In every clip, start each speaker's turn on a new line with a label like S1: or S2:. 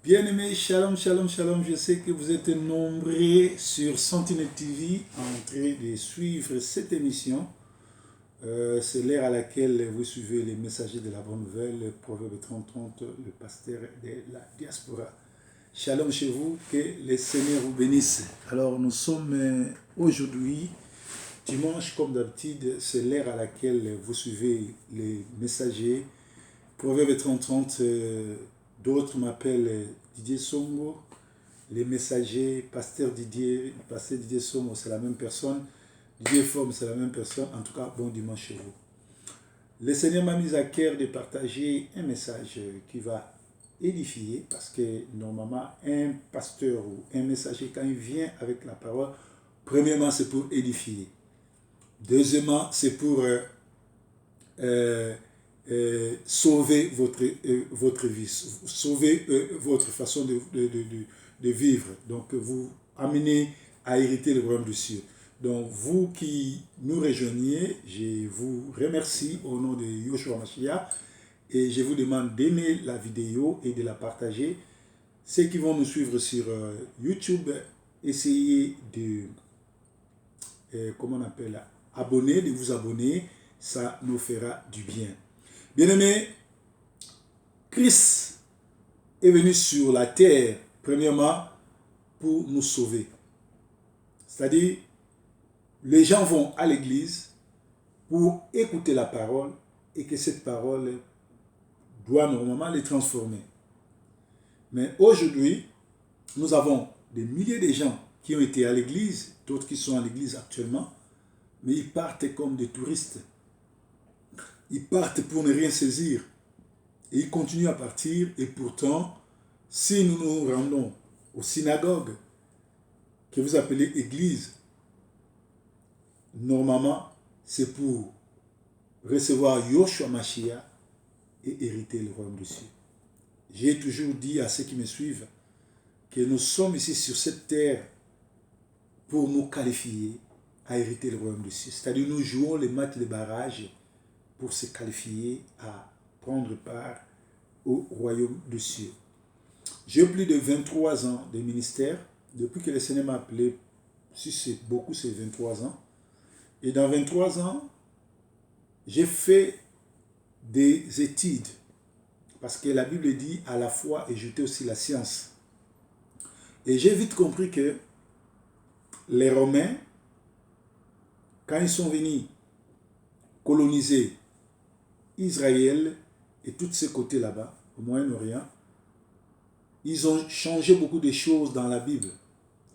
S1: Bien-aimés, shalom, shalom, shalom. Je sais que vous êtes nombreux sur Sentinelle TV en train de suivre cette émission. C'est l'ère à laquelle vous suivez les messagers de la bonne nouvelle, le Proverbe 30-30, le pasteur de la diaspora. Shalom chez vous, que le Seigneur vous bénisse. Alors nous sommes aujourd'hui, dimanche comme d'habitude, c'est l'ère à laquelle vous suivez les messagers. Proverbe 30-30, d'autres m'appellent Didier Songo, les messagers, pasteur Didier Songo, c'est la même personne, Didier Forme, c'est la même personne. En tout cas, bon dimanche chez vous. Le Seigneur m'a mis à cœur de partager un message qui va édifier, parce que normalement, un pasteur ou un messager, quand il vient avec la parole, premièrement, c'est pour édifier. Deuxièmement, c'est pour sauver votre vie, sauver votre façon de vivre. Donc, vous amenez à hériter le royaume des cieux. Donc, vous qui nous rejoignez, je vous remercie au nom de Yoshua Mashiach et je vous demande d'aimer la vidéo et de la partager. Ceux qui vont nous suivre sur YouTube, essayez de, comment on appelle, abonner, de vous abonner, ça nous fera du bien. Bien-aimés, Christ est venu sur la terre, premièrement, pour nous sauver. C'est-à-dire, les gens vont à l'église pour écouter la parole et que cette parole doit normalement les transformer. Mais aujourd'hui, nous avons des milliers de gens qui ont été à l'église, d'autres qui sont à l'église actuellement, mais ils partent comme des touristes. Ils partent pour ne rien saisir. Et ils continuent à partir. Et pourtant, si nous nous rendons aux synagogues, que vous appelez église, normalement, c'est pour recevoir Yoshua Mashiach et hériter le royaume des cieux. J'ai toujours dit à ceux qui me suivent que nous sommes ici sur cette terre pour nous qualifier à hériter le royaume des cieux. C'est-à-dire nous jouons les matchs de barrage pour se qualifier à prendre part au royaume des cieux. J'ai plus de 23 ans de ministère, depuis que le Seigneur m'a appelé, si c'est beaucoup, c'est 23 ans. Et dans 23 ans, j'ai fait des études, parce que la Bible dit à la foi et jeter aussi la science. Et j'ai vite compris que les Romains, quand ils sont venus coloniser Israël et tous ces côtés là-bas, au Moyen-Orient, ils ont changé beaucoup de choses dans la Bible.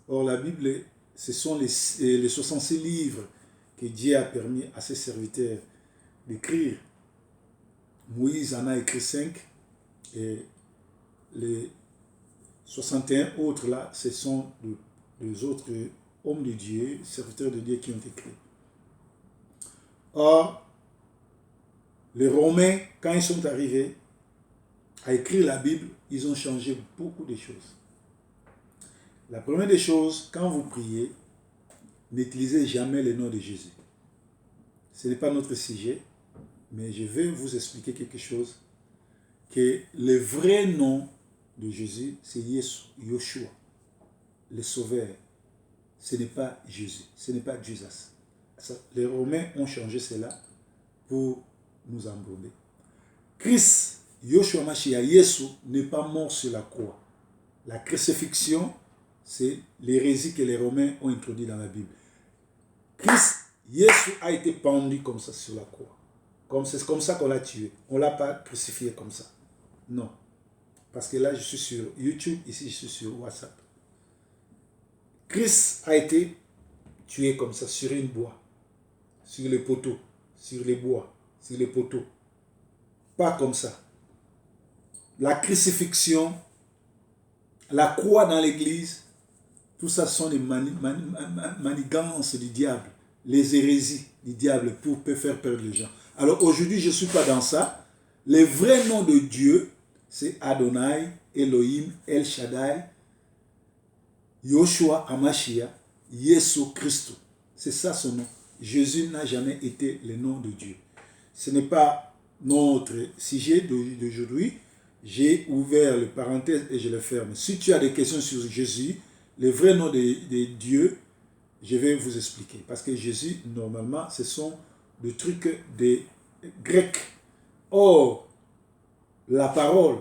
S1: Or, la Bible, ce sont les 66 livres que Dieu a permis à ses serviteurs d'écrire. Moïse en a écrit 5 et les 61 autres là, ce sont des autres hommes de Dieu, serviteurs de Dieu qui ont écrit. Or, les Romains, quand ils sont arrivés à écrire la Bible, ils ont changé beaucoup de choses. La première des choses, quand vous priez, n'utilisez jamais le nom de Jésus. Ce n'est pas notre sujet, mais je vais vous expliquer quelque chose, que le vrai nom de Jésus, c'est Yoshua, le Sauveur. Ce n'est pas Jésus, ce n'est pas Jesus. Les Romains ont changé cela pour nous embrouiller. Christ, Yoshua Mashiach, Yesu, n'est pas mort sur la croix. La crucifixion, c'est l'hérésie que les Romains ont introduit dans la Bible. Christ, Yesu a été pendu comme ça sur la croix. C'est comme ça qu'on l'a tué. On ne l'a pas crucifié comme ça. Non. Parce que là, je suis sur YouTube, ici, je suis sur WhatsApp. Christ a été tué comme ça, sur une bois, sur les poteaux, sur les bois, sur les poteaux. Pas comme ça. La crucifixion, la croix dans l'église, tout ça sont des manigances du diable, les hérésies du diable pour faire perdre les gens. Alors aujourd'hui, je ne suis pas dans ça. Le vrai nom de Dieu, c'est Adonai, Elohim, El Shaddai, Yoshua Hamashiach, Yesu Christ. C'est ça son nom. Jésus n'a jamais été le nom de Dieu. Ce n'est pas notre sujet d'aujourd'hui. j'ai ouvert le parenthèse et je le ferme. Si tu as des questions sur Jésus, le vrai nom de Dieu, je vais vous expliquer. Parce que Jésus, normalement, ce sont des trucs des Grecs. Or, la parole,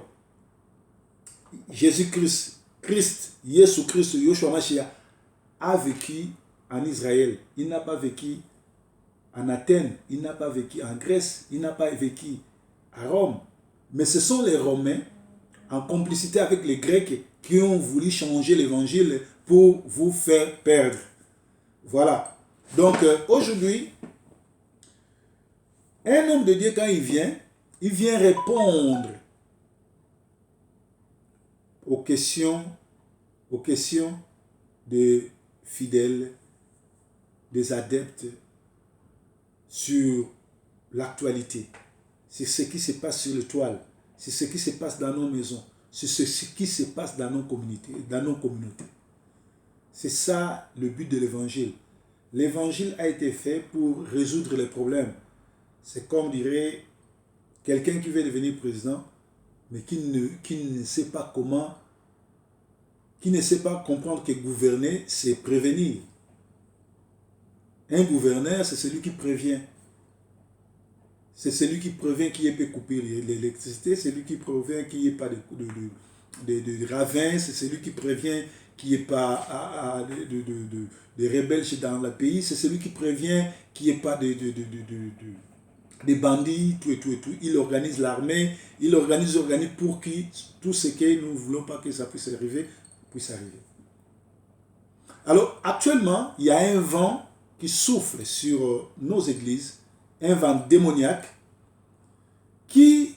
S1: Jésus-Christ, Jésus-Christ, Yoshua Mashiach, a vécu en Israël. Il n'a pas vécu en Athènes, il n'a pas vécu en Grèce, il n'a pas vécu à Rome. Mais ce sont les Romains, en complicité avec les Grecs, qui ont voulu changer l'évangile pour vous faire perdre. Voilà. Donc aujourd'hui, un homme de Dieu, quand il vient répondre aux questions des fidèles, des adeptes sur l'actualité, sur ce qui se passe sur l'étoile, sur ce qui se passe dans nos maisons, sur ce qui se passe dans nos communautés. C'est ça le but de l'évangile. L'évangile a été fait pour résoudre les problèmes. C'est comme dirait quelqu'un qui veut devenir président, mais qui ne sait pas comment, qui ne sait pas comprendre que gouverner, c'est prévenir. Un gouverneur, c'est celui qui prévient. C'est celui qui prévient qu'il n'y ait pas coupé l'électricité, c'est celui qui prévient qu'il n'y ait pas de ravins, c'est celui qui prévient qu'il n'y ait pas de rebelles dans le pays, c'est celui qui prévient qu'il n'y ait pas de bandits, tout et tout et tout. Il organise l'armée, il organise pour que tout ce que nous ne voulons pas que ça puisse arriver. Alors, actuellement, il y a un vent qui souffle sur nos églises, un vent démoniaque qui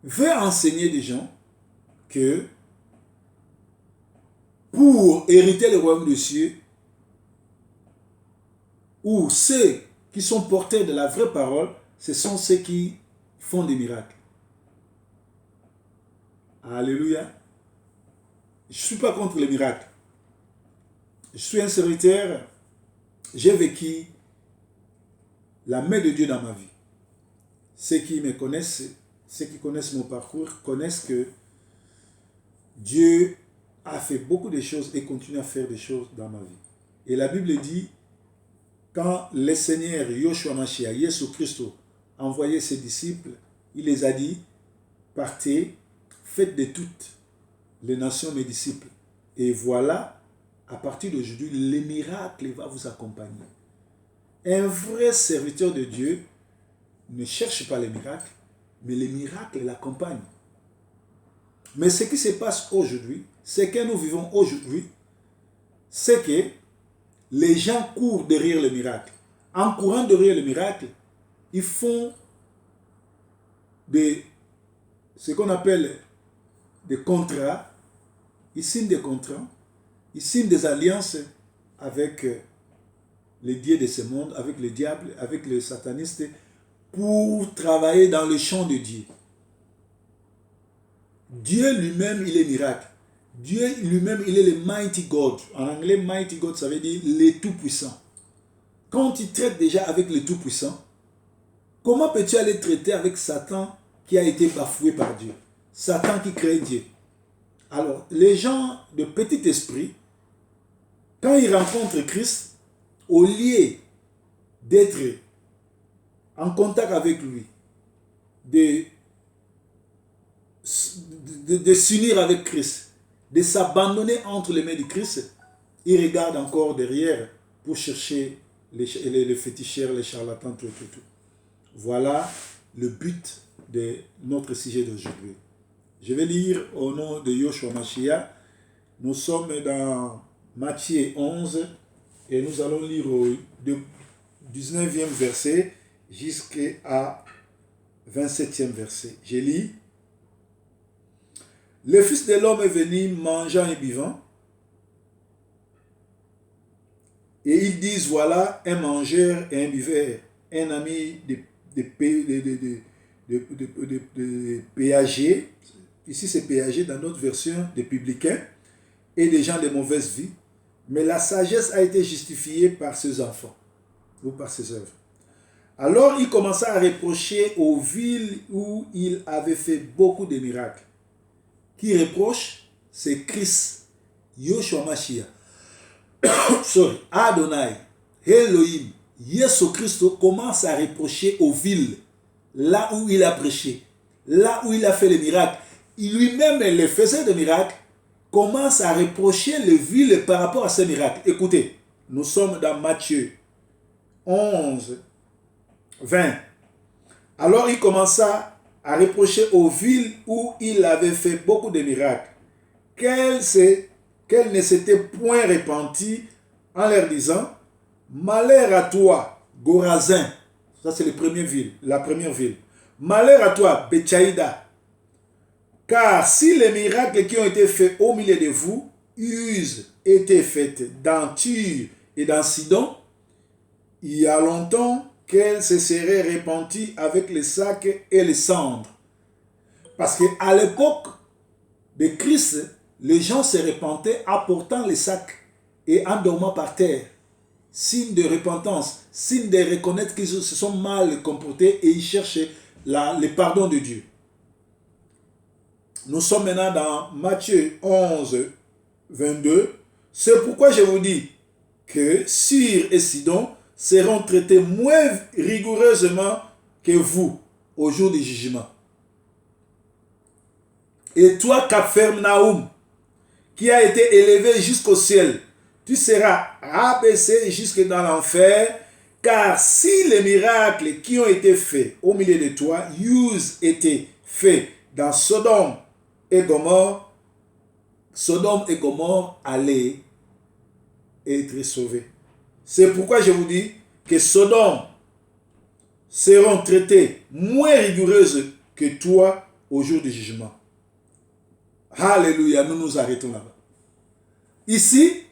S1: veut enseigner des gens que pour hériter le royaume des cieux, ou ceux qui sont porteurs de la vraie parole, ce sont ceux qui font des miracles. Alléluia. Je ne suis pas contre les miracles. Je suis un serviteur. J'ai vécu la main de Dieu dans ma vie. Ceux qui me connaissent, ceux qui connaissent mon parcours, connaissent que Dieu a fait beaucoup de choses et continue à faire des choses dans ma vie. Et la Bible dit, quand le Seigneur Yoshua Mashiach, Jésus Christ, a envoyé ses disciples, il les a dit, partez, faites de toutes les nations mes disciples. Et voilà, à partir d'aujourd'hui, les miracles vont vous accompagner. Un vrai serviteur de Dieu ne cherche pas les miracles, mais les miracles l'accompagnent. Mais ce qui se passe aujourd'hui, ce que nous vivons aujourd'hui, c'est que les gens courent derrière le miracle. En courant derrière le miracle, ils font ce qu'on appelle des contrats. Ils signent des contrats, ils signent des alliances avec les dieux de ce monde, avec le diable, avec les satanistes, pour travailler dans le champ de Dieu. Dieu lui-même, il est miracle. Dieu lui-même, il est le Mighty God. En anglais, Mighty God, ça veut dire le Tout-Puissant. Quand tu traites déjà avec le Tout-Puissant, comment peux-tu aller traiter avec Satan qui a été bafoué par Dieu? Satan qui crée Dieu. Alors, les gens de petit esprit, quand ils rencontrent Christ, au lieu d'être en contact avec lui, de s'unir avec Christ, de s'abandonner entre les mains de Christ, ils regardent encore derrière pour chercher les féticheurs, les charlatans, tout. Voilà le but de notre sujet d'aujourd'hui. Je vais lire au nom de Yoshua Mashiach. Nous sommes dans Matthieu 11 et nous allons lire au 19e verset jusqu'à 27e verset. Je lis. Le Fils de l'homme est venu mangeant et buvant. Et ils disent, voilà un mangeur et un buveur, un ami de péagers. Ici c'est péagers dans notre version des publicains et des gens de mauvaise vie. Mais la sagesse a été justifiée par ses enfants ou par ses œuvres. Alors il commença à reprocher aux villes où il avait fait beaucoup de miracles. Qui reproche? C'est Christ, Yoshua Mashiach. Sorry, Adonai, Elohim, Yesu Christ commence à reprocher aux villes, là où il a prêché, là où il a fait les miracles. Il lui-même les faisait des miracles, commence à reprocher les villes par rapport à ces miracles. Écoutez, nous sommes dans Matthieu 11, 20. Alors il commença à reprocher aux villes où il avait fait beaucoup de miracles, qu'elles ne s'étaient point repenties, en leur disant: malheur à toi, Gorazin. Ça c'est la première ville. Malheur à toi, Betchaïda. Car si les miracles qui ont été faits au milieu de vous eussent été faits dans Tyr et dans Sidon, il y a longtemps qu'elles se seraient repenties avec les sacs et les cendres. Parce qu'à l'époque de Christ, les gens se repentaient apportant les sacs et en dormant par terre. Signe de repentance, signe de reconnaître qu'ils se sont mal comportés et ils cherchent le pardon de Dieu. Nous sommes maintenant dans Matthieu 11, 22. C'est pourquoi je vous dis que Tyr et Sidon seront traités moins rigoureusement que vous au jour du jugement. Et toi, Capharnaüm, qui a été élevé jusqu'au ciel, tu seras abaissé jusque dans l'enfer, car si les miracles qui ont été faits au milieu de toi eussent été faits dans Sodome et Gomorrhe allaient être sauvés. C'est pourquoi je vous dis que Sodome seront traités moins rigoureuses que toi au jour du jugement. Alléluia, nous nous arrêtons là-bas. Ici,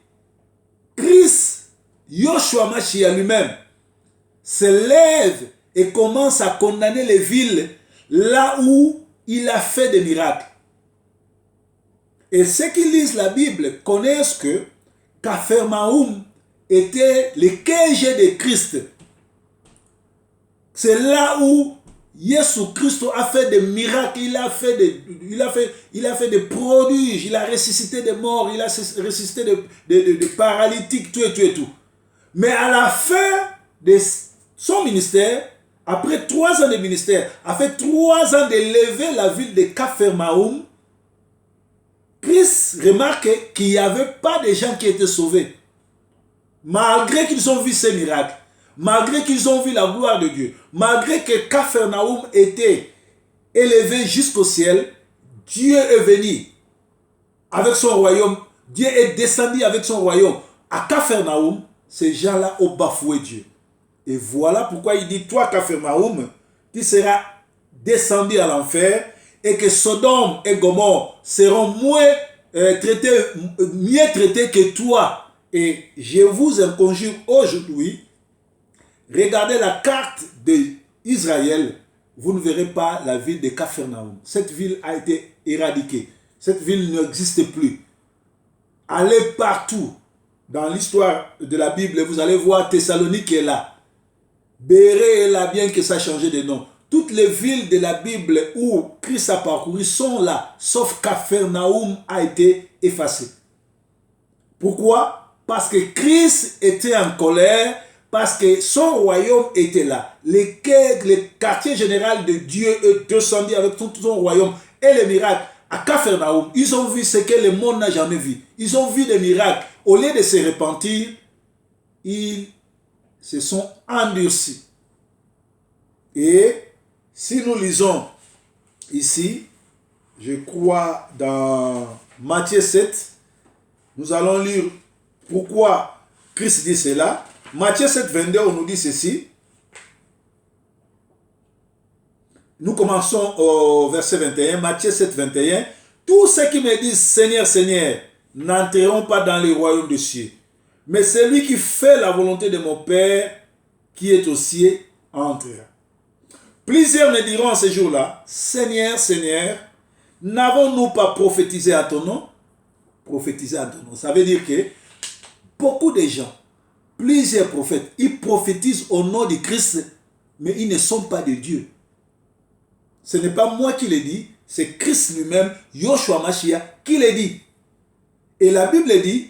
S1: Christ, Yoshua Mashiach lui-même, se lève et commence à condamner les villes là où il a fait des miracles. Et ceux qui lisent la Bible connaissent que Capharnaüm était le QG de Christ. C'est là où Jésus Christ a fait des miracles, il a fait des prodiges, il a ressuscité des morts, il a ressuscité des paralytiques, tout et tout. Mais à la fin de son ministère, après 3 ans de ministère, après 3 ans d'élever la ville de Capharnaüm, Christ remarque qu'il n'y avait pas de gens qui étaient sauvés. Malgré qu'ils ont vu ces miracles, malgré qu'ils ont vu la gloire de Dieu, malgré que Capharnaüm était élevé jusqu'au ciel, Dieu est venu avec son royaume, Dieu est descendu avec son royaume. À Capharnaüm, ces gens-là ont bafoué Dieu. Et voilà pourquoi il dit, toi Capharnaüm, tu seras descendu à l'enfer, et que Sodome et Gomorrhe seront mieux traités que toi. Et je vous en conjure aujourd'hui, regardez la carte d'Israël, vous ne verrez pas la ville de Capharnaüm. Cette ville a été éradiquée. Cette ville n'existe plus. Allez partout dans l'histoire de la Bible, vous allez voir Thessalonique est là. Béré est là, bien que ça a changé de nom. Toutes les villes de la Bible où Christ a parcouru sont là, sauf Capharnaüm a été effacé. Pourquoi? Parce que Christ était en colère, parce que son royaume était là. Le quartier général de Dieu est descendu avec tout son royaume et les miracles. À Capharnaüm, ils ont vu ce que le monde n'a jamais vu. Ils ont vu des miracles. Au lieu de se repentir, ils se sont endurcis. Et si nous lisons ici, je crois dans Matthieu 7, nous allons lire pourquoi Christ dit cela. Matthieu 7, 22, on nous dit ceci. Nous commençons au verset 21, Matthieu 7, 21. Tous ceux qui me disent Seigneur, Seigneur, n'entreront pas dans le royaume des cieux, mais celui qui fait la volonté de mon Père qui est aux cieux entrera. Plusieurs me diront en ce jour-là, Seigneur, Seigneur, n'avons-nous pas prophétisé à ton nom? Prophétiser à ton nom. Ça veut dire que beaucoup de gens, plusieurs prophètes, ils prophétisent au nom de Christ, mais ils ne sont pas de Dieu. Ce n'est pas moi qui le dis, c'est Christ lui-même, Yoshua Mashiach, qui le dit. Et la Bible dit,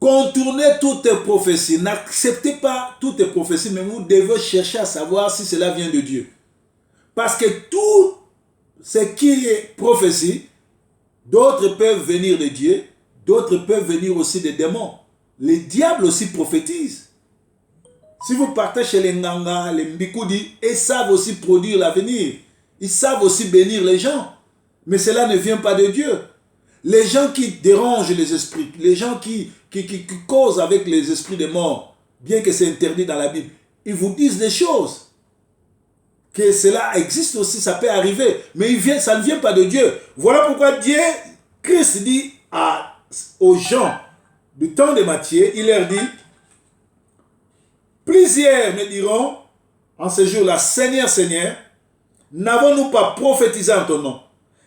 S1: contournez toutes les prophéties, n'acceptez pas toutes les prophéties, mais vous devez chercher à savoir si cela vient de Dieu. Parce que tout ce qui est prophétie, d'autres peuvent venir de Dieu, d'autres peuvent venir aussi des démons. Les diables aussi prophétisent. Si vous partez chez les Nganga, les Mbikoudi, ils savent aussi produire l'avenir. Ils savent aussi bénir les gens. Mais cela ne vient pas de Dieu. Les gens qui dérangent les esprits, les gens qui causent avec les esprits des morts, bien que c'est interdit dans la Bible, ils vous disent des choses. Que cela existe aussi, ça peut arriver. Mais ça ne vient pas de Dieu. Voilà pourquoi Christ dit aux gens du temps de Matthieu, il leur dit, plusieurs me diront en ce jour-là, Seigneur, Seigneur, n'avons-nous pas prophétisé en ton nom?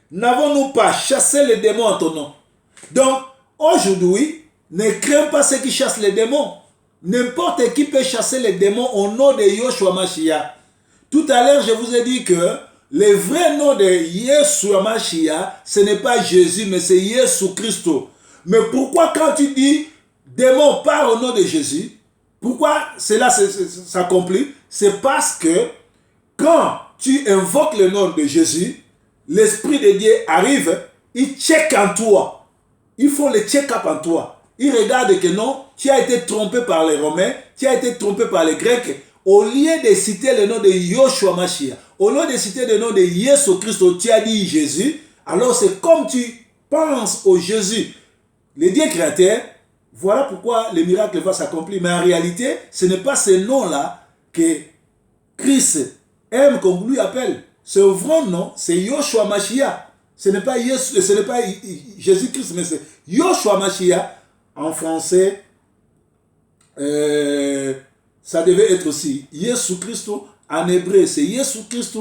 S1: N'avons-nous pas chassé les démons en ton nom? Donc, aujourd'hui, ne crains pas ceux qui chassent les démons. N'importe qui peut chasser les démons au nom de Yoshua Mashiach. Tout à l'heure, je vous ai dit que le vrai nom de Yeshua Mashiach, ce n'est pas Jésus, mais c'est Jésus Christ. Mais pourquoi quand tu dis démon part au nom de Jésus, pourquoi cela s'accomplit? C'est parce que quand tu invoques le nom de Jésus, l'Esprit de Dieu arrive, il check en toi. Ils font le check-up en toi. Ils regardent que non, tu as été trompé par les Romains, tu as été trompé par les Grecs. Au lieu de citer le nom de Yoshua Mashiach, au lieu de citer le nom de Jésus Christ, tu as dit Jésus, alors c'est comme tu penses au Jésus, le Dieu créateur. Voilà pourquoi le miracle va s'accomplir. Mais en réalité, ce n'est pas ce nom-là que Christ aime qu'on lui appelle. Ce vrai nom, c'est Yoshua Mashiach. Ce n'est pas Jésus-Christ, mais c'est Yoshua Mashiach. En français, ça devait être aussi Jésus-Christ. En hébreu, c'est Jésus-Christ.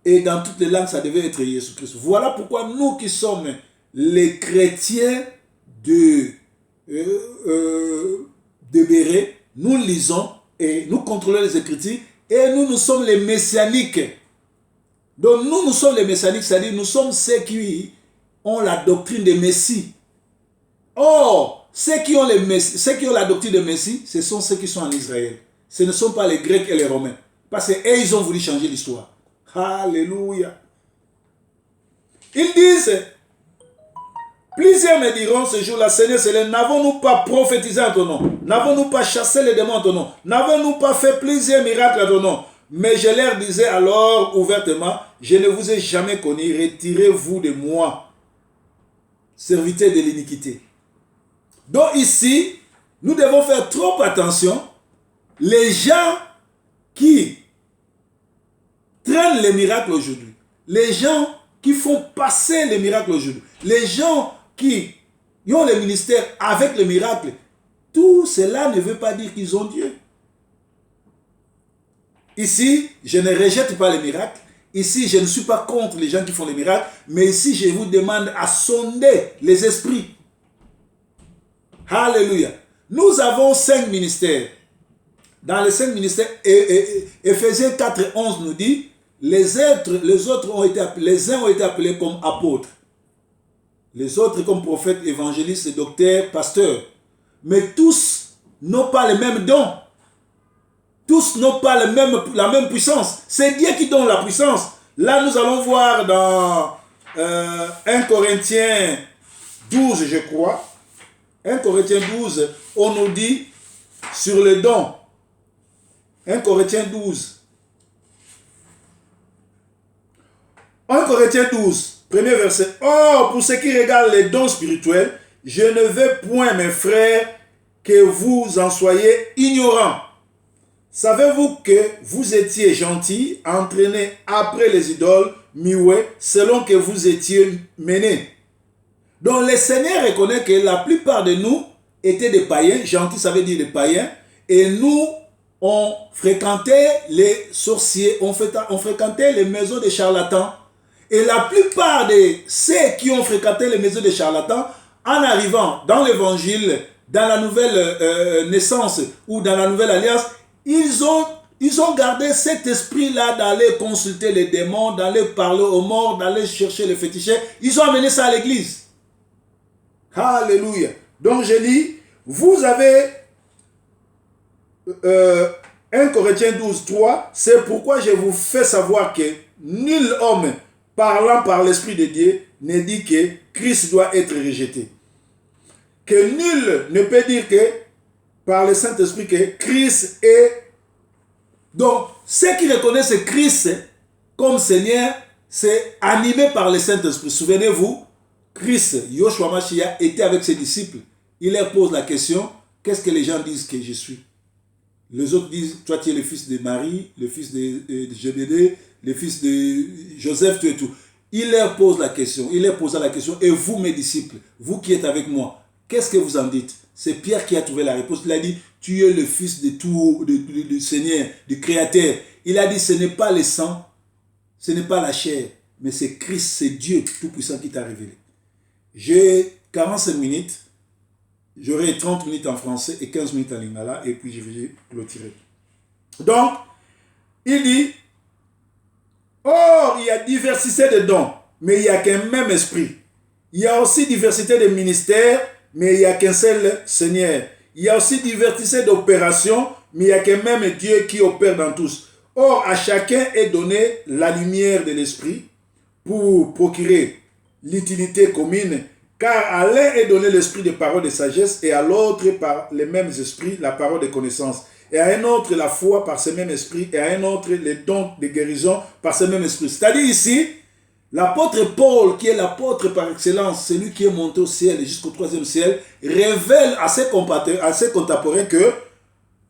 S1: Et dans toutes les langues, ça devait être Jésus-Christ. Voilà pourquoi nous qui sommes les chrétiens de Béret, nous lisons et nous contrôlons les Écritures. Et nous sommes les messianiques. Donc nous sommes les messianiques, c'est-à-dire nous sommes ceux qui ont la doctrine de Messie. Or, ceux qui ont la doctrine de Messie, ce sont ceux qui sont en Israël. Ce ne sont pas les Grecs et les Romains. Parce qu'eux, ils ont voulu changer l'histoire. Alléluia. Ils disent, plusieurs me diront ce jour-là, Seigneur, n'avons-nous pas prophétisé en ton nom? N'avons-nous pas chassé les démons en ton nom? N'avons-nous pas fait plusieurs miracles en ton nom? Mais je leur disais alors ouvertement, je ne vous ai jamais connu, retirez-vous de moi, serviteurs de l'iniquité. Donc ici, nous devons faire trop attention. Les gens qui traînent les miracles aujourd'hui, les gens qui font passer les miracles aujourd'hui, les gens qui ont le ministère avec le miracle, tout cela ne veut pas dire qu'ils ont Dieu. Ici, je ne rejette pas les miracles. Ici, je ne suis pas contre les gens qui font les miracles. Mais ici, je vous demande à sonder les esprits. Alléluia. Nous avons 5 ministères. Dans les 5 ministères, Éphésiens 4 et 11 nous dit, les autres ont été appelés, les uns ont été appelés comme apôtres. Les autres comme prophètes, évangélistes, docteurs, pasteurs. Mais tous n'ont pas les mêmes dons. Tous n'ont pas la même puissance. C'est Dieu qui donne la puissance. Là, nous allons voir dans 1 Corinthiens 12, je crois. 1 Corinthiens 12, on nous dit sur le don. 1 Corinthiens 12. 1 Corinthiens 12, premier verset. Or, pour ceux qui regardent les dons spirituels, je ne veux point, mes frères, que vous en soyez ignorants. Savez-vous que vous étiez gentils, entraînés après les idoles, muets, selon que vous étiez menés? Donc le Seigneur reconnaît que la plupart de nous étaient des païens, gentils ça veut dire des païens, et nous, on fréquentait les sorciers, on fréquentait les maisons des charlatans. Et la plupart de ceux qui ont fréquenté les maisons des charlatans, en arrivant dans l'évangile, dans la nouvelle naissance ou dans la nouvelle alliance, ils Ils ont gardé cet esprit-là d'aller consulter les démons, d'aller parler aux morts, d'aller chercher les féticheurs. Ils ont amené ça à l'église. Alléluia. Donc je lis, vous avez 1 Corinthiens 12, 3, c'est pourquoi je vous fais savoir que nul homme parlant par l'Esprit de Dieu ne dit que Christ doit être rejeté. Que nul ne peut dire que par le Saint-Esprit que Christ est... Donc, ceux qui reconnaissent Christ comme Seigneur, c'est animé par le Saint-Esprit. Souvenez-vous, Christ, Yoshua Mashiach, était avec ses disciples. Il leur pose la question, qu'est-ce que les gens disent que je suis? Les autres disent, toi tu es le fils de Marie, le fils de Jébédée, le fils de Joseph, tout et tout. Il leur pose la question, il leur posa la question, et vous mes disciples, vous qui êtes avec moi, qu'est-ce que vous en dites? C'est Pierre qui a trouvé la réponse. Il a dit, tu es le fils de tout, du Seigneur, du Créateur. Il a dit, ce n'est pas le sang, ce n'est pas la chair, mais c'est Christ, c'est Dieu Tout-Puissant qui t'a révélé. J'ai 45 minutes, j'aurai 30 minutes en français et 15 minutes en lingala, et puis je vais clôturer. Donc, il dit, or, il y a diversité de dons, mais il n'y a qu'un même esprit. Il y a aussi diversité de ministères, mais il n'y a qu'un seul Seigneur. Il y a aussi diversité d'opérations, mais il n'y a qu'un même Dieu qui opère dans tous. Or, à chacun est donné la lumière de l'esprit pour procurer l'utilité commune, car à l'un est donné l'esprit de parole de sagesse, et à l'autre par les mêmes esprits la parole de connaissance, et à un autre la foi par ce même esprit, et à un autre les dons de guérison par ce même esprit. C'est-à-dire ici, l'apôtre Paul, qui est l'apôtre par excellence, celui qui est monté au ciel et jusqu'au 3e ciel, révèle à ses contemporains que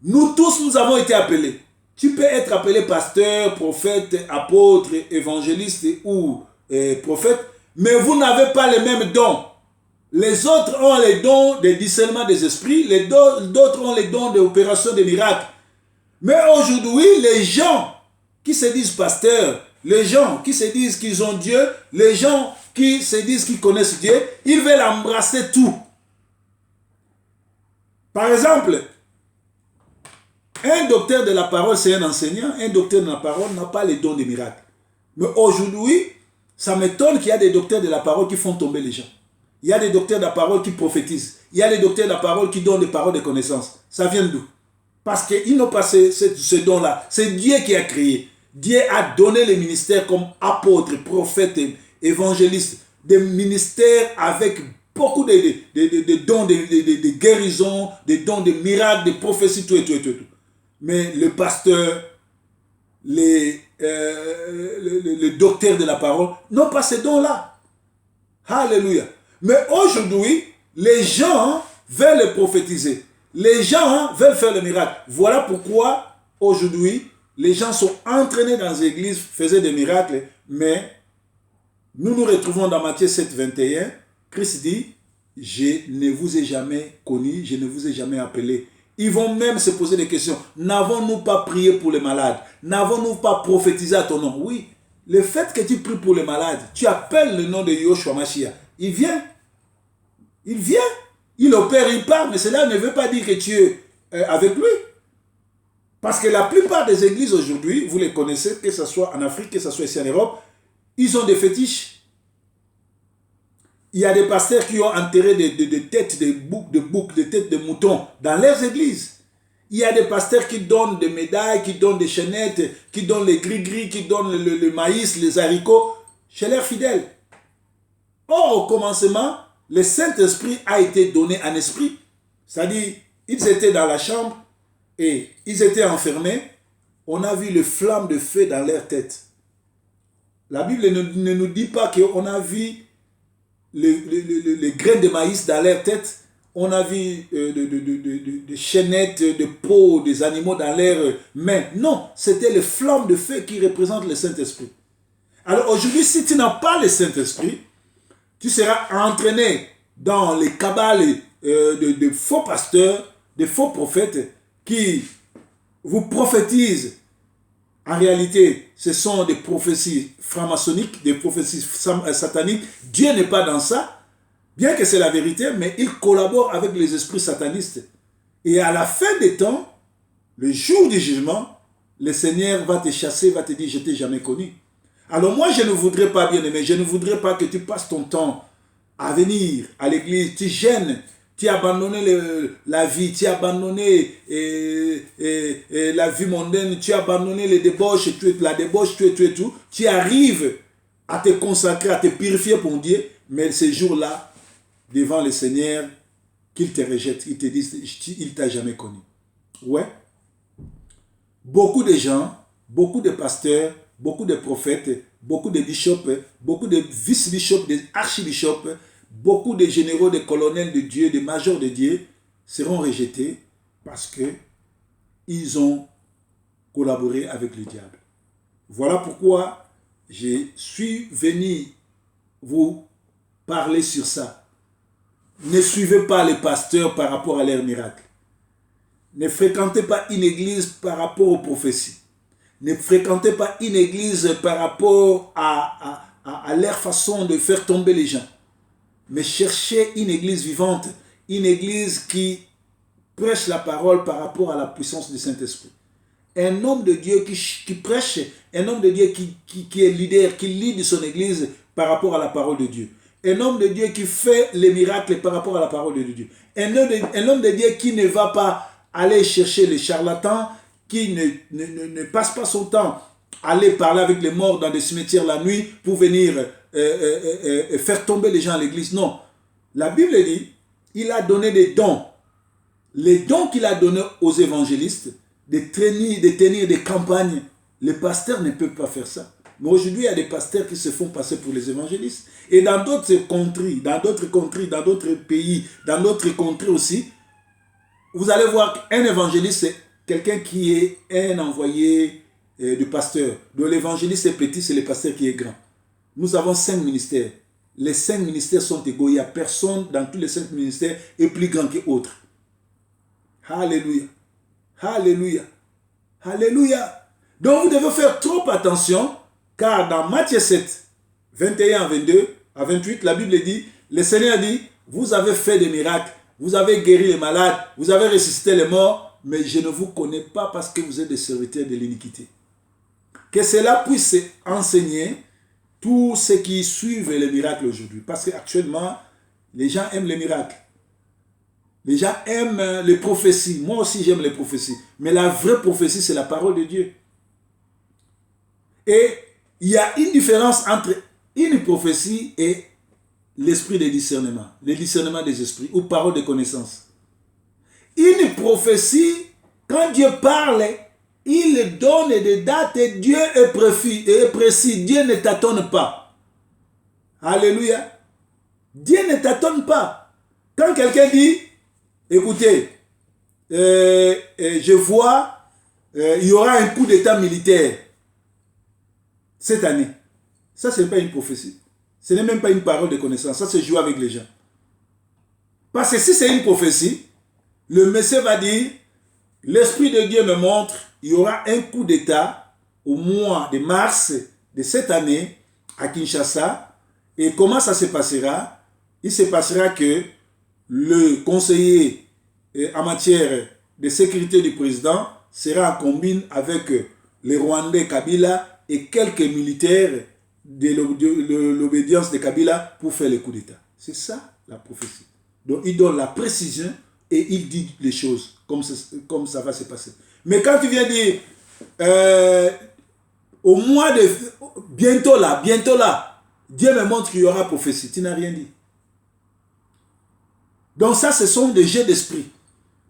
S1: nous tous, nous avons été appelés. Tu peux être appelé pasteur, prophète, apôtre, évangéliste ou prophète, mais vous n'avez pas les mêmes dons. Les autres ont les dons de discernement des esprits, d'autres ont les dons d'opération de miracles. Mais aujourd'hui, les gens qui se disent pasteurs, les gens qui se disent qu'ils ont Dieu, les gens qui se disent qu'ils connaissent Dieu, ils veulent embrasser tout. Par exemple, un docteur de la parole, c'est un enseignant. Un docteur de la parole n'a pas les dons des miracles. Mais aujourd'hui, ça m'étonne qu'il y a des docteurs de la parole qui font tomber les gens. Il y a des docteurs de la parole qui prophétisent. Il y a des docteurs de la parole qui donnent des paroles de connaissance. Ça vient d'où? Parce qu'ils n'ont pas ce don-là. C'est Dieu qui a créé. Dieu a donné les ministères comme apôtres, prophètes, évangélistes. Des ministères avec beaucoup de dons de guérison, des dons de miracles, de prophéties, tout. Mais le pasteur, les docteurs de la parole n'ont pas ces dons-là. Alléluia. Mais aujourd'hui, les gens veulent prophétiser. Les gens veulent faire le miracle. Voilà pourquoi aujourd'hui, les gens sont entraînés dans les églises, faisaient des miracles, mais nous nous retrouvons dans Matthieu 7, 21. Christ dit, je ne vous ai jamais connu, je ne vous ai jamais appelé. Ils vont même se poser des questions. N'avons-nous pas prié pour les malades? N'avons-nous pas prophétisé à ton nom? Oui. Le fait que tu pries pour les malades, tu appelles le nom de Yoshua Mashiach. Il vient. Il vient. Il opère, il part. Mais cela ne veut pas dire que tu es avec lui. Parce que la plupart des églises aujourd'hui, vous les connaissez, que ce soit en Afrique, que ce soit ici en Europe, ils ont des fétiches. Il y a des pasteurs qui ont enterré des têtes de boucs, des têtes de moutons dans leurs églises. Il y a des pasteurs qui donnent des médailles, qui donnent des chaînettes, qui donnent les gris-gris, qui donnent le maïs, les haricots, chez leurs fidèles. Or, au commencement, le Saint-Esprit a été donné en esprit. C'est-à-dire, ils étaient dans la chambre et ils étaient enfermés. On a vu les flammes de feu dans leur tête. La Bible ne nous dit pas qu'on a vu les grains de maïs dans leur tête, on a vu des chaînettes, de peaux, des animaux dans leurs mains. Non, c'était les flammes de feu qui représentent le Saint-Esprit. Alors aujourd'hui, si tu n'as pas le Saint-Esprit, tu seras entraîné dans les cabales de faux pasteurs, de faux prophètes qui vous prophétisent. En réalité, ce sont des prophéties franc-maçonniques, des prophéties sataniques. Dieu n'est pas dans ça, bien que c'est la vérité, mais il collabore avec les esprits satanistes. Et à la fin des temps, le jour du jugement, le Seigneur va te chasser, va te dire, je ne t'ai jamais connu. Alors moi, je ne voudrais pas, bien aimé, je ne voudrais pas que tu passes ton temps à venir à l'église, tu gênes, tu as abandonné la vie, tu as abandonné la vie mondaine, tu as abandonné les débauches, la débauche, tout. Tu arrives à te consacrer, à te purifier pour Dieu, mais ce jour-là, devant le Seigneur, qu'il te rejette, il te dit, il ne t'a jamais connu. Ouais. Beaucoup de gens, beaucoup de pasteurs, beaucoup de prophètes, beaucoup de bishops, beaucoup de vice-bishops, des archibishops, beaucoup de généraux, de colonels de Dieu, de majors de Dieu seront rejetés parce qu'ils ont collaboré avec le diable. Voilà pourquoi je suis venu vous parler sur ça. Ne suivez pas les pasteurs par rapport à leurs miracles. Ne fréquentez pas une église par rapport aux prophéties. Ne fréquentez pas une église par rapport à leur façon de faire tomber les gens. Mais cherchez une église vivante, une église qui prêche la parole par rapport à la puissance du Saint-Esprit. Un homme de Dieu qui prêche, un homme de Dieu qui est leader, qui lead son église par rapport à la parole de Dieu. Un homme de Dieu qui fait les miracles par rapport à la parole de Dieu. Un homme de Dieu qui ne va pas aller chercher les charlatans, qui ne passe pas son temps à aller parler avec les morts dans des cimetières la nuit pour venir faire tomber les gens à l'église. Non. La Bible dit, il a donné des dons. Les dons qu'il a donnés aux évangélistes, de tenir des campagnes, les pasteurs ne peuvent pas faire ça. Mais aujourd'hui, il y a des pasteurs qui se font passer pour les évangélistes. Et dans d'autres contrées, dans d'autres pays, dans d'autres contrées aussi, vous allez voir qu'un évangéliste, c'est quelqu'un qui est un envoyé du pasteur. Donc l'évangéliste est petit, c'est le pasteur qui est grand. Nous avons 5 ministères. Les 5 ministères sont égaux. Il n'y a personne dans tous les 5 ministères est plus grand que l'autre. Alléluia. Alléluia. Alléluia. Donc vous devez faire trop attention, car dans Matthieu 7, 21 à 22, à 28, la Bible dit, le Seigneur dit, vous avez fait des miracles, vous avez guéri les malades, vous avez ressuscité les morts, mais je ne vous connais pas parce que vous êtes des serviteurs de l'iniquité. Que cela puisse enseigner tous ceux qui suivent les miracles aujourd'hui. Parce qu'actuellement, les gens aiment les miracles. Les gens aiment les prophéties. Moi aussi, j'aime les prophéties. Mais la vraie prophétie, c'est la parole de Dieu. Et il y a une différence entre une prophétie et l'esprit de discernement. Le discernement des esprits ou parole de connaissance. Une prophétie, quand Dieu parle, il donne des dates et Dieu est précis. Dieu ne tâtonne pas. Alléluia. Dieu ne tâtonne pas. Quand quelqu'un dit, écoutez, je vois, il y aura un coup d'état militaire cette année. Ça, ce n'est pas une prophétie. Ce n'est même pas une parole de connaissance. Ça, c'est jouer avec les gens. Parce que si c'est une prophétie, le Messie va dire, l'Esprit de Dieu me montre, il y aura un coup d'état au mois de mars de cette année à Kinshasa. Et comment ça se passera? Il se passera que le conseiller en matière de sécurité du président sera en combine avec les Rwandais Kabila et quelques militaires de l'obédience de Kabila pour faire le coup d'état. C'est ça la prophétie. Donc il donne la précision et il dit les choses comme ça va se passer. Mais quand tu viens dire au mois de bientôt là, Dieu me montre qu'il y aura prophétie, tu n'as rien dit. Donc ça, ce sont des jets d'esprit.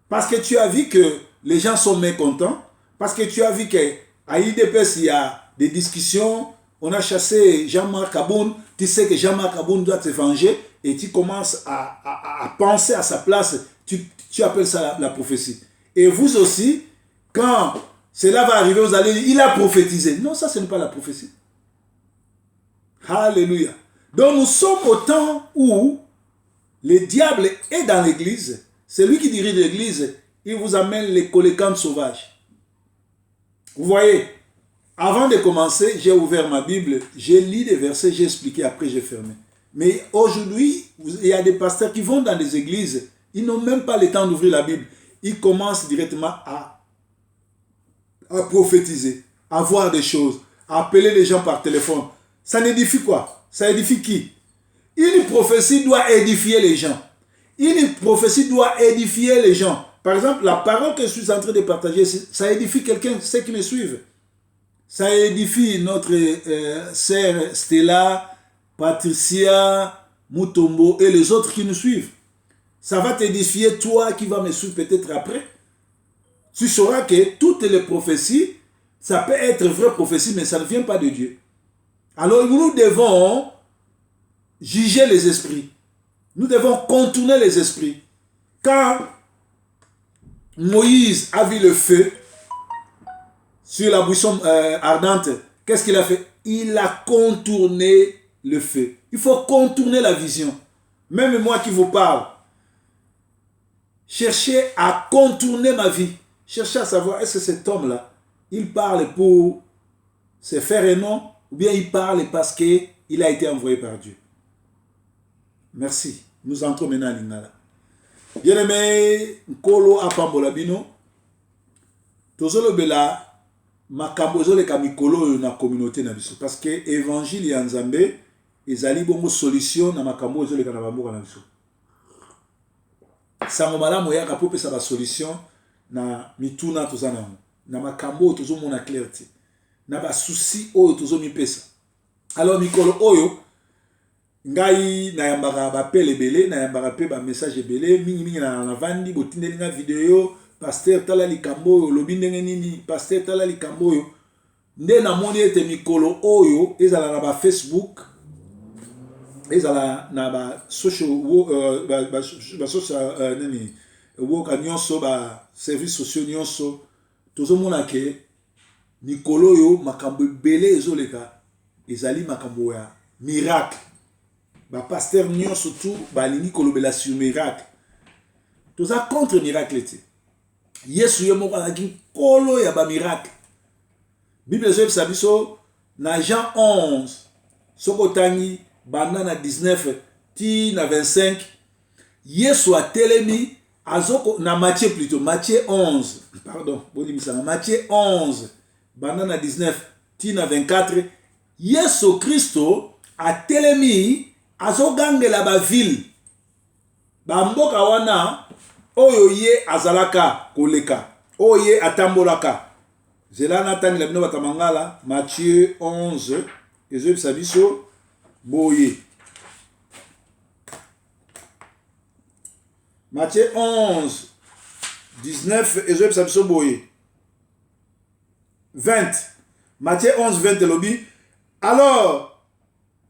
S1: Parce que tu as vu que les gens sont mécontents, parce que tu as vu qu'à IDPS, il y a des discussions, on a chassé Jean-Marc Aboun, tu sais que Jean-Marc Aboun doit te venger, et tu commences à penser à sa place, tu appelles ça la prophétie. Et vous aussi, quand cela va arriver, vous allez dire, il a prophétisé. Non, ça, ce n'est pas la prophétie. Alléluia. Donc nous sommes au temps où le diable est dans l'église. C'est lui qui dirige l'église. Il vous amène les collécantes sauvages. Vous voyez, avant de commencer, j'ai ouvert ma Bible, j'ai lu des versets, j'ai expliqué, après j'ai fermé. Mais aujourd'hui, il y a des pasteurs qui vont dans des églises, ils n'ont même pas le temps d'ouvrir la Bible. Ils commencent directement à prophétiser, à voir des choses, à appeler les gens par téléphone. Ça n'édifie quoi? Ça édifie qui? Une prophétie doit édifier les gens. Une prophétie doit édifier les gens. Par exemple, la parole que je suis en train de partager, ça édifie quelqu'un, ceux qui me suivent. Ça édifie notre sœur Stella, Patricia, Mutombo et les autres qui nous suivent. Ça va t'édifier toi qui vas me suivre peut-être après. Tu sauras que toutes les prophéties, ça peut être vraie prophétie, mais ça ne vient pas de Dieu. Alors nous devons juger les esprits. Nous devons contourner les esprits. Quand Moïse a vu le feu sur la buisson ardente, qu'est-ce qu'il a fait? Il a contourné le feu. Il faut contourner la vision. Même moi qui vous parle, cherchez à contourner ma vie. Cherchez à savoir, est-ce que cet homme-là, il parle pour se faire un nom, ou bien il parle parce qu'il a été envoyé par Dieu. Merci. Nous entrons maintenant à Lingala. Bien-aimé, Nkolo Apambola Bino, Tozolo Bela, makambo ezoleka mikolo na communauté na biso parce que évangile ya Nzambe ezali bongo solution na makambo ezoleka na bamboka na biso. Sango malamu yaka po pesa ba solution na mituna tozana na makambo tozomona clarté na ba souci oyo tozomipesa. Alors mikolo oyo ngai na yambaka ba pele belé na yambaka pe ba message belé mingi na vandi botindeli nga vidéo pasteur tala likambo oyo lobi ndenge nini pasteur tala likambo oyo nde na moni ete mikolo oyo ezala na ba Facebook ezala na ba social ba social nini woka nyonso ba service sociaux nyonso tozomona ke mikolo oyo makambo belé ezoleka ezali makambo ya miracle ba pasteur nyonso tout balingi kolobela sur miracle toza contre miracle te. Yesu yo moko azaki kolo ya ba miracle. Bible ezobisa biso na Jean 11 soko tangi banda na 19 ti na 25 Yesu atelemi azoko na Matthieu plutôt Matthieu 11 pardon bolimisa na Matthieu 11 banda na 19 ti na 24 Yesu Kristo atelemi azogangela ba ville ba mboka wana oyo ye azalaka koleka oye atambolaka zela natani la bino batamangala Matthieu 11 ezobisa biso boye Matthieu 11 19 ezobisa biso boye 20 Matthieu 11 20 lobi alors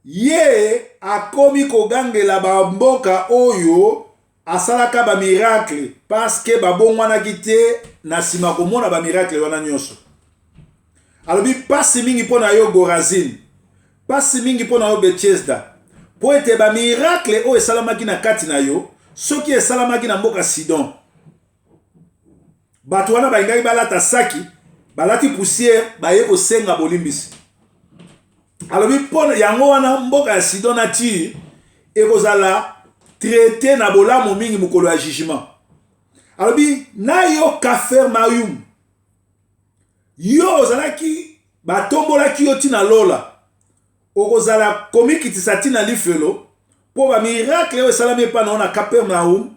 S1: ye akomi kogangela ba mboka oyo asalaka ba miracle parce que babongwanaki te na sima komona ba miracle wana nyonso. Alobi pasi mingi pona yo Gorazine, pasi mingi pona yo Bethesda, po ete ba miracle oyo esalamaki na kati na yo soki esalamaki na mboka Sidon. Bato wana bayingaki balata saki balati poussière baye kosenga bolimbisi. Alobi pona yango wana mboka ya Sidon na Tyr ekozala traité na bolamu mingi mukolo ya jugement. Alobi na yo Kafernaum yo ozalaki batombolaki yo tina lola okozala komikitisa tina lifelo po ba miracle oyo esalami epa na Kapernaum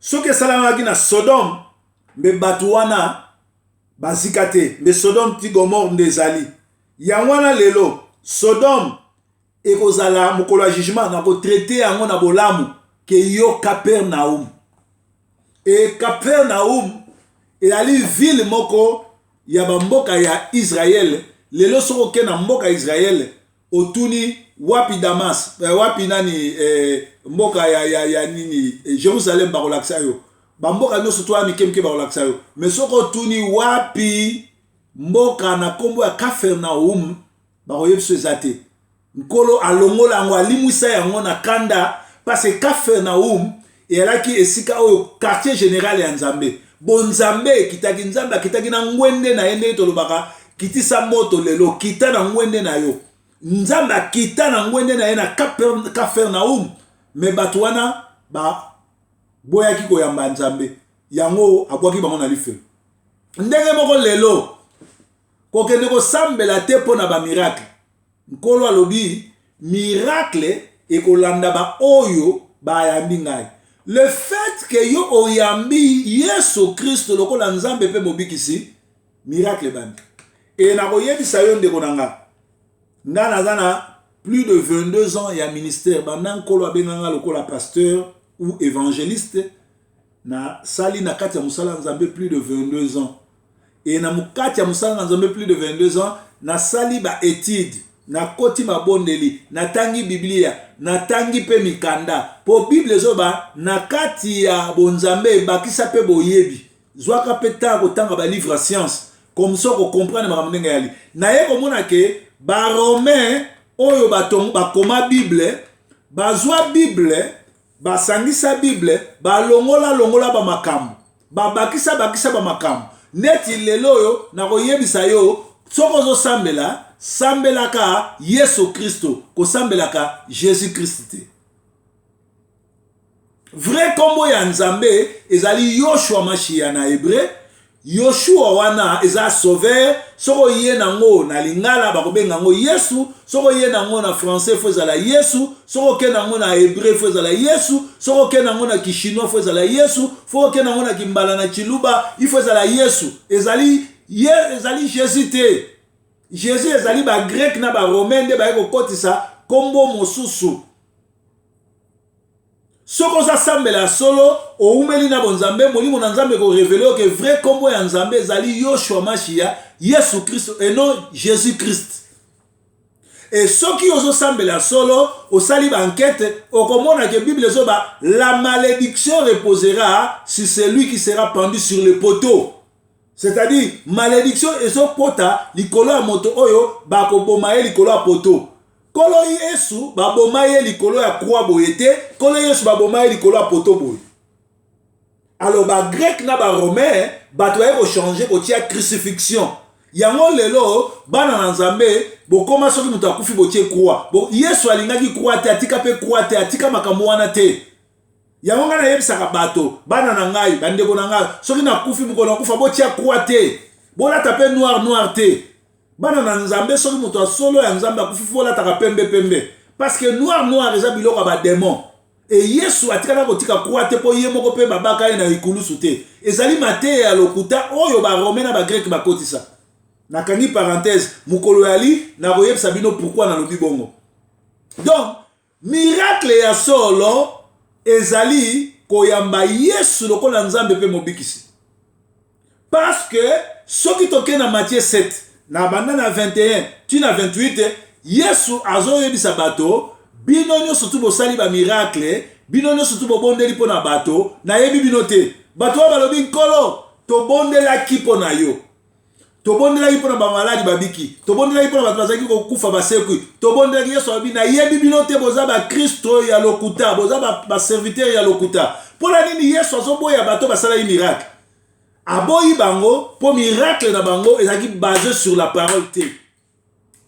S1: soki esalamaki na Sodome mbe bato wana bazika te mbe Sodome ti Gomorre nde ezali yango wana lelo Sodome ekozala mukolo ya jugement na kotraite yango na bolamu ke yo Kapernaum. Et Kapernaum ezali ville moko ya bamboka ya Israël lelo soko ke na mboka ya Israël otuni wapi Damas wapi nani mboka ya nini Jerusalem bakolakisa yo bamboka nyonso to amikemke bakolakisa yo mais soko otuni wapi mboka na kombo ya Kapernaum bakoyebisa ezate nkolo alongola yango alimwisa yango na kanda parce que Kapernaum elaki esika oyo quartier général ya Nzambe bon Nzambe kitaki Nzambe kitaki na ngwende na ende tolobaka kitisa moto lelo kita na ngwende na yo Nzambe kita na ngwende na ye na Kapernaum me bato wana ba boyaki koyamba Nzambe yango abwaki bango na lifelo ndenge moko lelo kokende kosambela te mpo na bamiracle. Nkolo alobi miracle ekolanda ba oyo bayambi ngai. Le fait que yo oyambi Yesu Kristo lokola nzambe pe mobikisi, miracle bandi. Et na koyebisa yo ndeko nanga. Nga nazana plus de 22 ans ya ministère banda nkolo abenganga lokola pasteur ou évangéliste na sali na kati ya musala nzambe plus de 22 ans. Et na mukati ya musala nzambe plus de 22 ans na sali ba étude na koti mabondeli na tangi biblia na tangi pe mikanda po bible zoba na kati ya bonzambe bakisa pe boyebi zwaka pe tango tanga ba livre science comme ça ko comprendre makambo ndenge yali na ye komona ke ba romain oyo batongo bakoma bible bazwa bible basangisa bible balongola ba makambo bakisa ba makambo neti lelo yo na koyebisa yo soko zo sambelaka Yesu Kristo ko sambelaka Jésus Christ. Vrai kombo ya nzambe ezali Yoshua Mashiach na hébreu. Yoshua wana eza sauveur. Soko ye nango na lingala bakobenga ngo Yesu, soko ye nango na français fozala Yesu, soko ke nango na hébreu fozala Yesu, soko ke nango na kishino fozala Yesu, soko ke nango na kimbala na chiluba ifozala Yesu. Ezali Jésus te. Jésus ezali ba grec na ba romain de ba kokotisa kombo mosusu. Soko za sambela solo o umeli na bonzambe molimo na nzambe ko révéler que vrai kombo ya nzambe ezali Yoshua Mashiach, Yesu Christ et non Jésus Christ. Et soki ozo sambela solo o sali ba enquête o komona que Bible zoba la malédiction reposera sur celui qui sera pendu sur le poteau. C'est-à-dire, malédiction et son pota, likolo ya moto oyo, bako bomaye likolo ya poto. Kolo Yesu, babomaye likolo ya croix boyete, kolo Yesu babomaye likolo ya poto boy. Alors, ba grec na ba romain, bato ya changer kotia crucifixion. Yango lelo, bana na nzambe, bokoma soki muto akufi botie croix. Bo Yesu alingaki croix te, atika pe croix te, atika makambo wana te. Yango ngana yebisaka bato bana na ngai bandeko na ngai soki na kufi mukolo kufa botia croix te bola tape noir te bana na nzambe soki muto solo ya nzambe akufi fola taka pembe parce que noir eza biloko ba démon et Yesu atikana kotika croix te po ye moko pe babaka ye na ikulusu te ezali mate ya lokuta oyo ba romain na ba grec bakotisa na kangi parenthèse mukolo yali na koyebisa bino pourquoi na lobi bongo. Donc miracle ya solo ezali koyamba Yesu lokola nzambe pe mobikisi. Parce que soki toke na Matthieu 7 na banda na 21 tu na 28 Yesu azoyebisa bato bino nyonso tu bosali ba miracle bino nyonso tu bobondeli po na bato na yebi bino te bato balobi nkolo tobondelaki po na yo tobondelaki po na bamaladi babiki tobondelaki po na bato bazalaki kokufa basekwi tobondelaki Yesu alobi na yebi bino te boza ba Kristo ya lokuta boza ba serviteur ya lokuta po na nini Yesu azoboya bato basala miracle aboyi bango po miracle na bango ezalaki basé sur la parole te.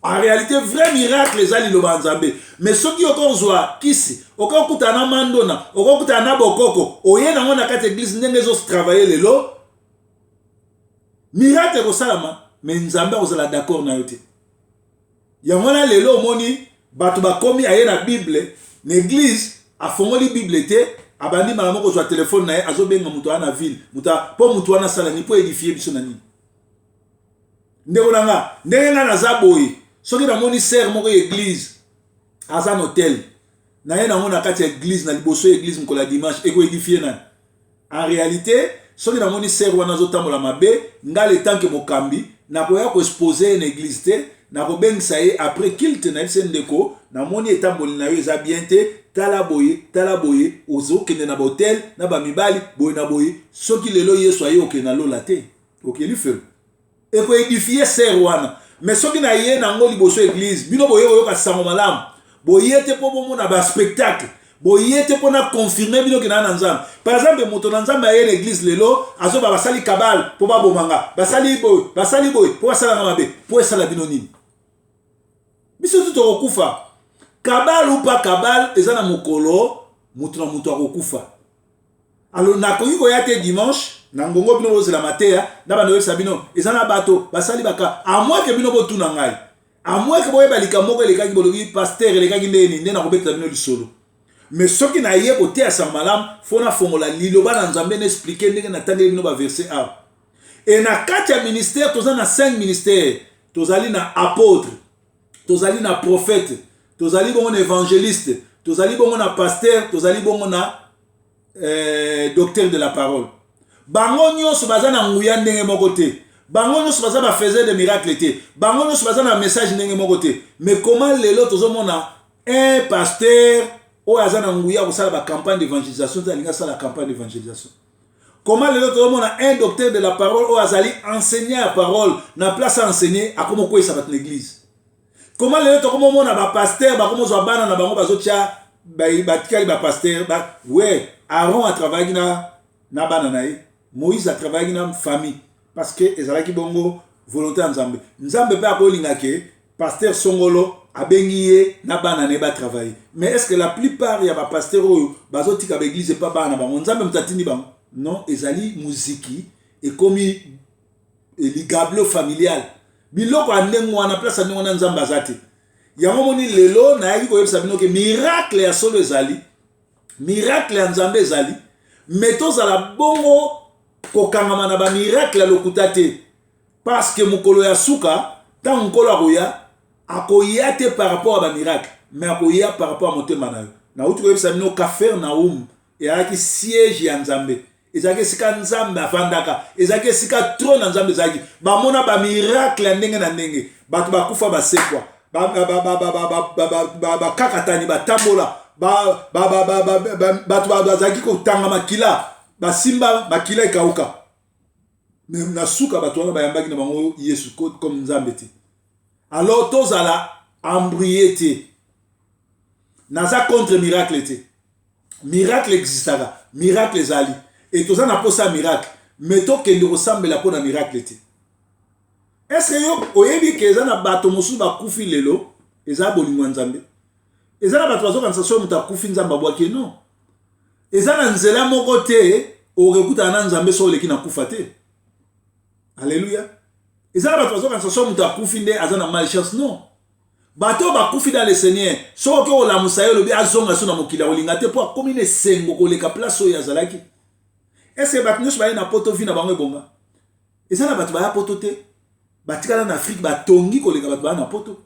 S1: En réalité vrai miracle ezali loba nzambe mais soki okozwa kisi okokutana mandona okokutana bokoko oye nango na kati église ndenge zo travailler lelo miracle kosalama mais nzambe ozala d'accord na yo te. Yango na lelo omoni bato bakomi aye na Bible na église afongoli Bible te abandi mala moko zwa téléphone na ye azobenga muto wana ville muta po muto wana sala ni po édifier biso na nini ndeko nanga ndenge nga naza boye soki namoni sœur moko église aza na hôtel na ye nango na kati ya église na liboso ya église mkola dimanche eko édifier nani. En réalité soki namoni sœur wana azotambola mabe nga le temps ke mokambi nakoya koexposer na église te nakobengisa ye après kilte na yebise ndeko namoni etamboli na yo eza bien te tala boye ozokende na bahotel na bamibali boye na boye soki lelo Yesu aye okende na lola te okeli feu eko édifier sœur wana mais soki na ye nango liboso église bino boye koyoka sango malamu boye te po bomona ba spectacle boye te po na confirmer bino kena na nzambe. Par exemple moto na nzambe aye na église lelo azoba basali kabal po babomanga basali boye po basala mabe po esala bino nini biso tu tokokufa kabal ou pas kabal eza na mokolo mutu na mutu akokufa Alors nakoki koya te dimanche na ngongo bino bozela mateya na bando sabino ezana bato basali baka à moins que bino botuna ngai à moins que boyeba likamoko elekaki bolobi pasteur elekaki ndeni nde na kobeta bino lisolo mais soki na ye koteya sa malamu fona fongola liloba na nzambe na expliquer ndenge na tandeli bino ba verset A et na kati ya ministère toza na 5 ministères tozali na apôtre tozali na prophète tozali bongo na évangéliste tozali bongo na pasteur tozali bongo na docteur de la parole bango nyonso baza na nguya ndenge moko te bango nyonso baza bafaiseur de miracle te bango nyonso baza na message ndenge moko te mais comment lelo tozomona un pasteur oyo aza na nguya kosala bacampagne d'évangélisation te alingi asala campagne d'évangélisation comment lelo tozomona un docteur de la parole oyo azali enseigner la parole na place à enseigner akomi koyesa bato na église comment lelo tokomomona bapasteur bakomozwa bana na bango bazotia batikali bapasteur ouais Aaron a travaillé na bana na ye Moïse a travaillé na famille parce que ezalaki bongo volonté nzambe nzambe pe akolinga ke pasteur songolo abengi ye na bana na ye ba travailler mais est-ce que la plupart ya ba pasteur oyo bazotika ba église pa bana bango nzambe mutatindi bango non ezali muziki ekomi ligablo familial biloko andengo wana place andengo na nzambe azate yango moni lelo na yaki koyebisa bino ke miracle ya solo ezali miracle ya nzambe ezali mais tozala bongo kokangama na ba miracle ya lokuta te parce que mokolo ya suka tant nkolo akoya te par rapport à ba miracle mais akoya par rapport à motema na yo na utu koyebisa bino Capernaum eyaki siège ya nzambe ezalaki esika nzambe avandaka ezalaki esika trône na nzambe ezalaki bamona ba miracle ya ndenge na ndenge bato bakufa basekwa bakakatani batambola bato bazalaki kotanga makila basimba makila ekauka na suka bato wana bayambaki na bango Yesu comme nzambe te alors tozala embrouillé te naza contre miracle te miracle existaka miracle ezali et toza na posa miracle mais tokende kosambela mpo na miracle te est-ce que yo oyebi ke eza na bato mosusu bakufi lelo eza bolingo ya nzambe eza na bato bazokanisa so moto akufi nzambe abwaki non eza na nzela moko te okekutana na nzambe so oleki na kufa te alleluya eza na bato bazokanisa so moto akufi nde aza na malchance non bato bakufi dans le Seigneur soki olamusa ye olobi azonga so na mokili olinga te mpo akomi na esengo koleka place oyo azalaki est-ce que bato nyonso baye na poto vi na bango ebonga eza na bato baya poto te batikala na Afrique batongi koleka bato baya na poto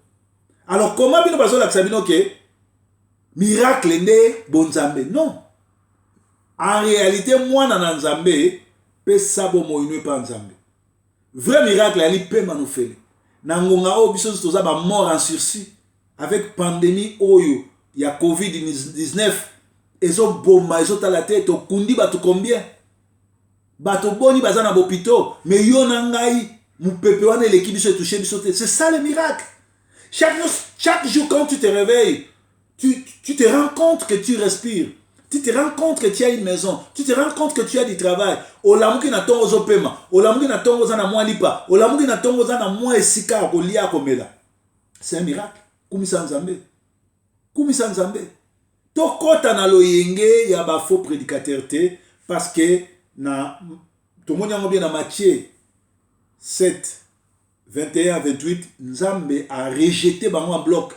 S1: alors comment bino bazolakisa bino ke miracle nde bonzambe non en réalité mwana na nzambe pesa bomoino epa nzambe vrai miracle ali pema nofele na ngonga oyo biso toza ba mort en sursis avec pandémie oyo ya COVID-19 ezoboma ezotala te tokundi bato combien bato boni baza na bopito mais yo na ngai mupepe wana eleki biso etouché biso te c'est ça le miracle chaque jour quand tu te réveilles tu te rends compte que tu respires tu te rends compte que tu as une maison tu te rends compte que tu as du travail olamuki na tongo ozopema olamuki na tongo oza na mwa lipa olamuki na tongo oza na mwa esika kolia komela c'est un miracle kumisa nzambe tokota na loyenge ya ba faux prédicateur te parce que na tomoni yango bien na Matthieu 7 21 28 nzambe a rejeté bango en bloc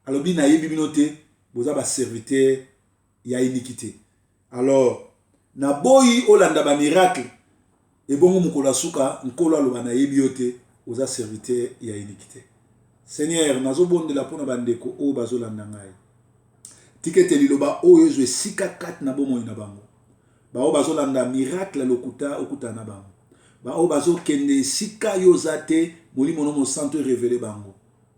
S1: alobi na yebi bino te boza ba serviteur ya iniquité alors na boyi olanda ba miracle et bongo mokolo suka nkolo aloba na yebi yo te oza serviteur ya iniquité Seigneur nazobondela mpona bandeko oyo bazolanda ngai tikete liloba oyo ezwa esika kati na bomoi na bango bao bazolanda miracle lokuta okuta na bango bao bazokende esika yo za te molimo no mosanto révélé bango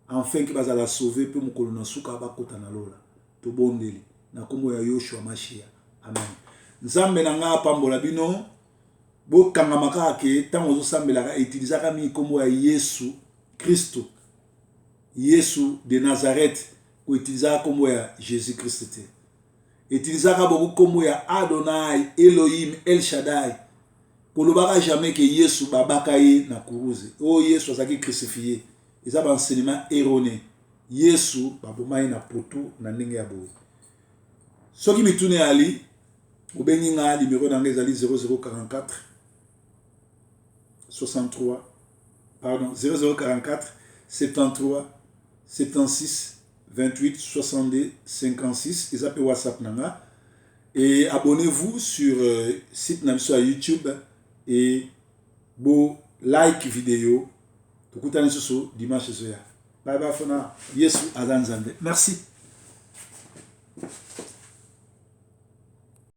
S1: enfin ki bazala sauver pe mokolo na suka bakota na lola tobondeli na kombo ya Yoshua Mashia amen nzambe na nga pambola bino bokangamaka ke ntango ozosambelaka etilizaka mi kombo ya Yesu Kristo Yesu de Nazareth koitilizaka kombo ya Jésus Christ te etilizaka beaucoup kombo ya Adonai Elohim El Shaddai kolobaka jamais que Yesu babaka ye na kuruze o Yesu azaki crucifié eza ba enseignement erroné Yesu baboma ye na poto na ndenge ya boye soki mitune ali Au Bénin, numéro d'anglais 0044 63, pardon, 0044 73 76 28 62 56. Ils appellent WhatsApp nanga. Et abonnez-vous sur site sur YouTube et beau like vidéo. Tout le temps dimanche soir. Bye bye Fona. Yesu Azanzande. Merci.